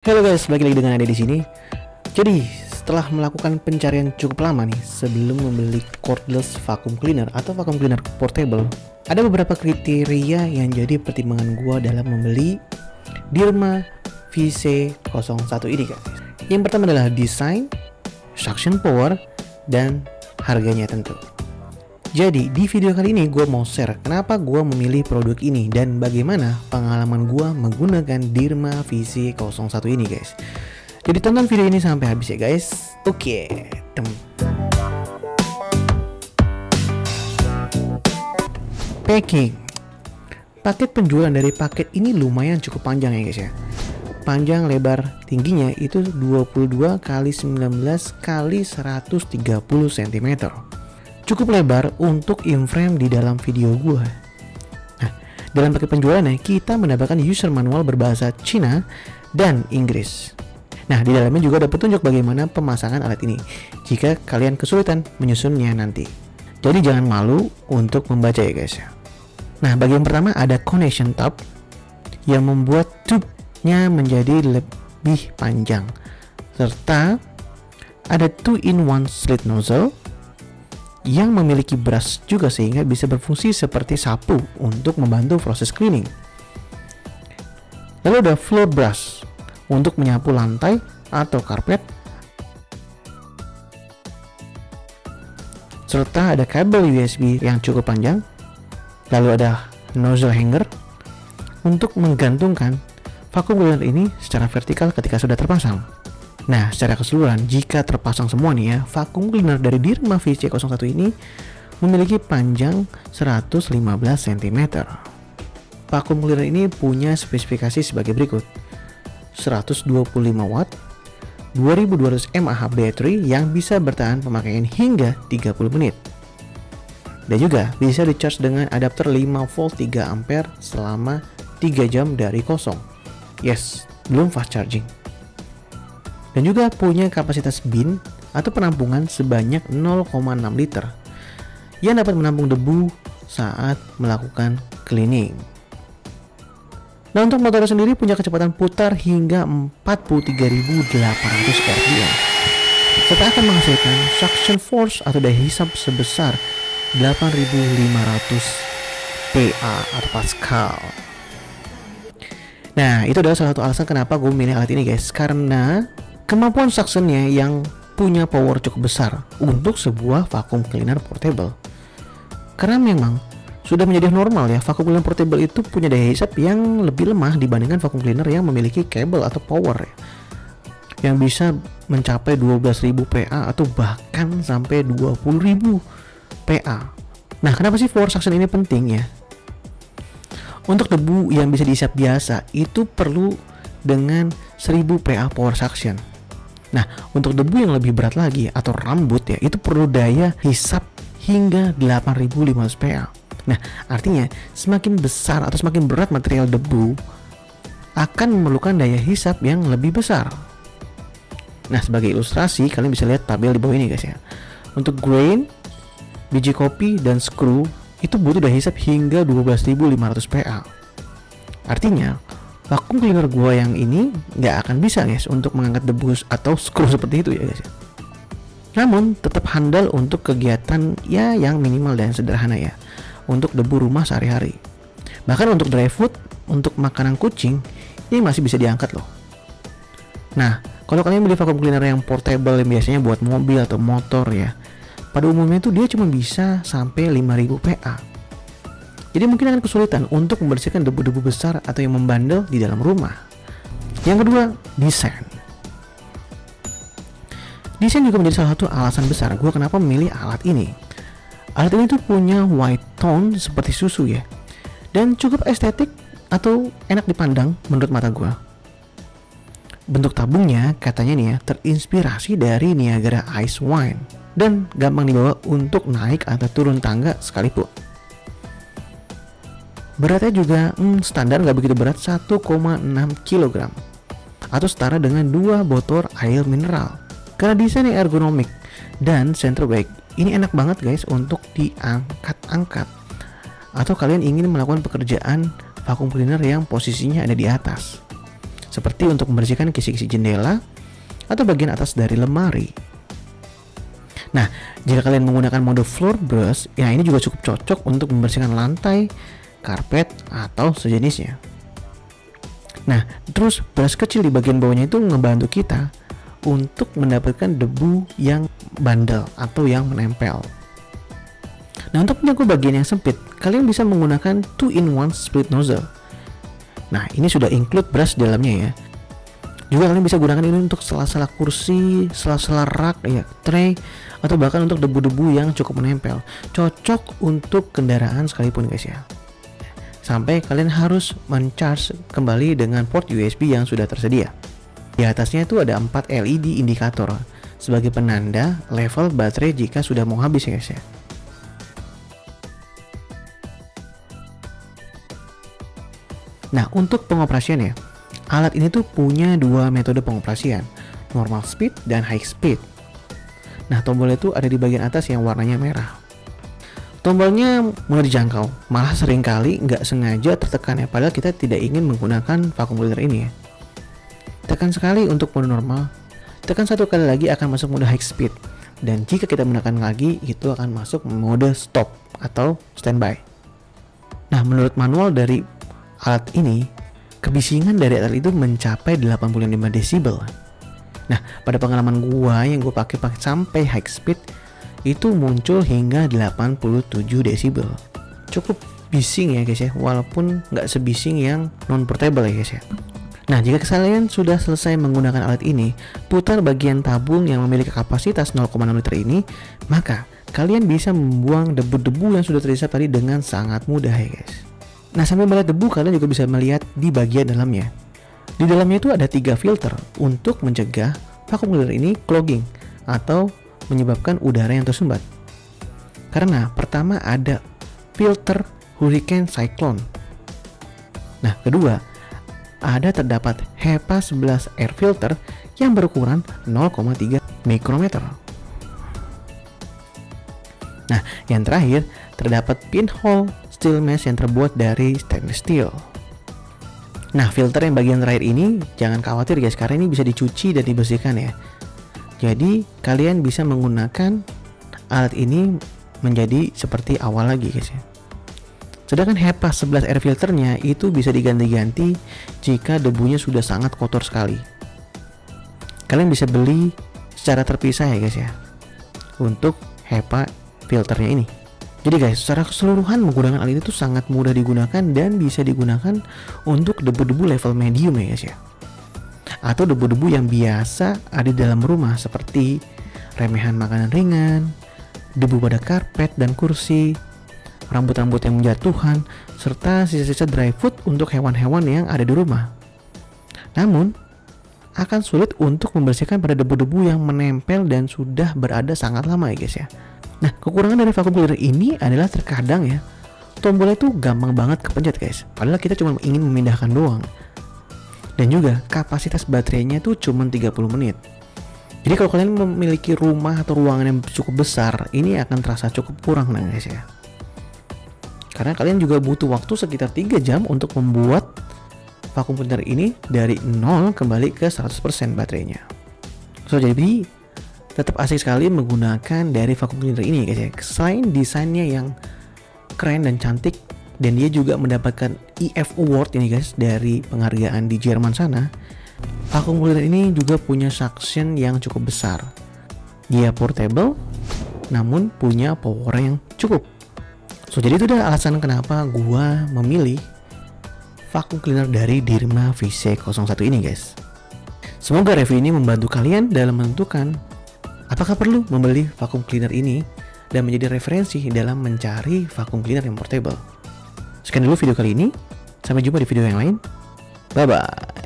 Halo guys, balik lagi dengan Ade di sini. Jadi, setelah melakukan pencarian cukup lama nih sebelum membeli cordless vacuum cleaner atau vacuum cleaner portable, ada beberapa kriteria yang jadi pertimbangan gua dalam membeli Dirma VC01 ini guys. Yang pertama adalah desain, suction power, dan harganya tentu. Jadi di video kali ini gue mau share kenapa gue memilih produk ini dan bagaimana pengalaman gue menggunakan Dirma VC01 ini guys. Jadi tonton video ini sampai habis ya guys. Oke, packing. Paket penjualan dari paket ini lumayan cukup panjang ya guys ya. Panjang lebar tingginya itu 22 x 19 x 130 cm. Cukup lebar untuk in-frame di dalam video gua. Nah, dalam paket penjualannya kita mendapatkan user manual berbahasa Cina dan Inggris. Nah, di dalamnya juga ada petunjuk bagaimana pemasangan alat ini jika kalian kesulitan menyusunnya nanti. Jadi jangan malu untuk membaca ya guys. Nah, bagian pertama ada connection tab yang membuat tube-nya menjadi lebih panjang, serta ada 2-in-1 slit nozzle yang memiliki brush juga sehingga bisa berfungsi seperti sapu untuk membantu proses cleaning. Lalu ada floor brush untuk menyapu lantai atau karpet, serta ada kabel USB yang cukup panjang. Lalu ada nozzle hanger untuk menggantungkan vacuum cleaner ini secara vertikal ketika sudah terpasang. Nah, secara keseluruhan jika terpasang semua nih ya, vacuum cleaner dari Dirma VC01 ini memiliki panjang 115 cm. Vacuum cleaner ini punya spesifikasi sebagai berikut: 125 watt, 2200 mAh baterai yang bisa bertahan pemakaian hingga 30 menit. Dan juga bisa di-charge dengan adapter 5 volt 3 ampere selama 3 jam dari kosong. Yes, belum fast charging. Dan juga punya kapasitas bin atau penampungan sebanyak 0,6 liter yang dapat menampung debu saat melakukan cleaning. Nah, untuk motornya sendiri punya kecepatan putar hingga 43.800 rpm serta akan menghasilkan suction force atau daya hisap sebesar 8.500 PA atau Pascal. Nah, itu adalah salah satu alasan kenapa gue memilih alat ini guys, karena kemampuan suctionnya yang punya power cukup besar untuk sebuah vacuum cleaner portable. Karena memang sudah menjadi normal ya, vacuum cleaner portable itu punya daya hisap yang lebih lemah dibandingkan vacuum cleaner yang memiliki kabel atau power ya, yang bisa mencapai 12.000 PA atau bahkan sampai 20.000 PA. Nah, kenapa sih power suction ini penting ya? Untuk debu yang bisa dihisap biasa itu perlu dengan 1000 PA power suction. Nah, untuk debu yang lebih berat lagi atau rambut ya, itu perlu daya hisap hingga 8.500 PA. Nah, artinya semakin besar atau semakin berat material debu akan memerlukan daya hisap yang lebih besar. Nah, sebagai ilustrasi kalian bisa lihat tabel di bawah ini guys ya. Untuk grain, biji kopi, dan screw itu butuh daya hisap hingga 12.500 PA. Artinya vacuum cleaner gua yang ini nggak akan bisa guys untuk mengangkat debu atau screw seperti itu ya guys. Namun tetap handal untuk kegiatan ya yang minimal dan sederhana ya, untuk debu rumah sehari-hari. Bahkan untuk dry food, untuk makanan kucing ini masih bisa diangkat loh. Nah, kalau kalian beli vacuum cleaner yang portable yang biasanya buat mobil atau motor ya, pada umumnya itu dia cuma bisa sampai 5.000 PA. Jadi mungkin akan kesulitan untuk membersihkan debu-debu besar atau yang membandel di dalam rumah. Yang kedua, desain. Desain juga menjadi salah satu alasan besar gue kenapa memilih alat ini. Alat ini tuh punya white tone seperti susu ya, dan cukup estetik atau enak dipandang menurut mata gue. Bentuk tabungnya katanya nih ya terinspirasi dari Niagara Ice Wine dan gampang dibawa untuk naik atau turun tangga sekalipun. Beratnya juga standar, nggak begitu berat, 1,6 kg atau setara dengan 2 botol air mineral. Karena desainnya ergonomik dan center weight, ini enak banget guys untuk diangkat-angkat atau kalian ingin melakukan pekerjaan vacuum cleaner yang posisinya ada di atas. seperti untuk membersihkan kisi-kisi jendela atau bagian atas dari lemari. Nah, jika kalian menggunakan mode floor brush, ya ini juga cukup cocok untuk membersihkan lantai, karpet, atau sejenisnya. Nah, terus brush kecil di bagian bawahnya itu ngebantu kita untuk mendapatkan debu yang bandel atau yang menempel. Nah, untuk menjaga bagian yang sempit, kalian bisa menggunakan 2-in-1 split nozzle. Nah, ini sudah include brush di dalamnya ya. Juga kalian bisa gunakan ini untuk sela-sela kursi, sela-sela rak, ya, tray, atau bahkan untuk debu-debu yang cukup menempel. Cocok untuk kendaraan sekalipun guys ya. Sampai kalian harus mencharge kembali dengan port USB yang sudah tersedia. Di atasnya itu ada 4 LED indikator sebagai penanda level baterai jika sudah mau habis ya guys ya. Nah, untuk pengoperasiannya, alat ini tuh punya dua metode pengoperasian, normal speed dan high speed. Nah, tombolnya itu ada di bagian atas yang warnanya merah. Tombolnya mudah dijangkau, malah seringkali nggak sengaja tertekan ya, padahal kita tidak ingin menggunakan vacuum cleaner ini ya. Tekan sekali untuk mode normal, tekan satu kali lagi akan masuk mode high speed, dan jika kita menekan lagi itu akan masuk mode stop atau standby. Nah, menurut manual dari alat ini, kebisingan dari alat itu mencapai 85 desibel. Nah, pada pengalaman gua yang gue pakai sampai high speed itu muncul hingga 87 desibel. Cukup bising ya guys ya, walaupun nggak sebising yang non portable ya guys ya. Nah, jika kalian sudah selesai menggunakan alat ini, putar bagian tabung yang memiliki kapasitas 0,6 liter ini, maka kalian bisa membuang debu-debu yang sudah tersisa tadi dengan sangat mudah ya guys. Nah, sambil melihat debu, kalian juga bisa melihat di bagian dalamnya. Di dalamnya itu ada 3 filter untuk mencegah vacuum cleaner ini clogging atau menyebabkan udara yang tersumbat. Karena pertama ada filter Hurricane Cyclone. Nah, kedua ada terdapat HEPA 11 air filter yang berukuran 0,3 mikrometer. Nah, yang terakhir terdapat pinhole steel mesh yang terbuat dari stainless steel. Nah, filter yang bagian terakhir ini jangan khawatir guys, karena ini bisa dicuci dan dibersihkan ya. Jadi kalian bisa menggunakan alat ini menjadi seperti awal lagi guys ya. Sedangkan HEPA 11 air filternya itu bisa diganti-ganti jika debunya sudah sangat kotor sekali. Kalian bisa beli secara terpisah ya guys ya untuk HEPA filternya ini. Jadi guys, secara keseluruhan menggunakan alat itu sangat mudah digunakan dan bisa digunakan untuk debu-debu level medium ya guys ya. Atau debu-debu yang biasa ada di dalam rumah seperti remehan makanan ringan, debu pada karpet dan kursi, rambut-rambut yang menjatuhan, serta sisa-sisa dry food untuk hewan-hewan yang ada di rumah. Namun, akan sulit untuk membersihkan pada debu-debu yang menempel dan sudah berada sangat lama ya guys ya. Nah, kekurangan dari vacuum cleaner ini adalah terkadang ya, tombolnya itu gampang banget kepencet guys, padahal kita cuma ingin memindahkan doang. Dan juga kapasitas baterainya tuh cuma 30 menit. Jadi kalau kalian memiliki rumah atau ruangan yang cukup besar, ini akan terasa cukup kurang nah guys ya. Karena kalian juga butuh waktu sekitar 3 jam untuk membuat vacuum cleaner ini dari 0 kembali ke 100% baterainya. So, jadi tetap asik sekali menggunakan dari vacuum cleaner ini guys ya. Selain desainnya yang keren dan cantik, dan dia juga mendapatkan EF Award ini guys dari penghargaan di Jerman sana, vacuum cleaner ini juga punya suction yang cukup besar. Dia portable namun punya power yang cukup. So, jadi itu adalah alasan kenapa gua memilih vacuum cleaner dari Dirma VC01 ini guys. Semoga review ini membantu kalian dalam menentukan apakah perlu membeli vacuum cleaner ini dan menjadi referensi dalam mencari vacuum cleaner yang portable. Sekian dulu video kali ini, sampai jumpa di video yang lain. Bye bye.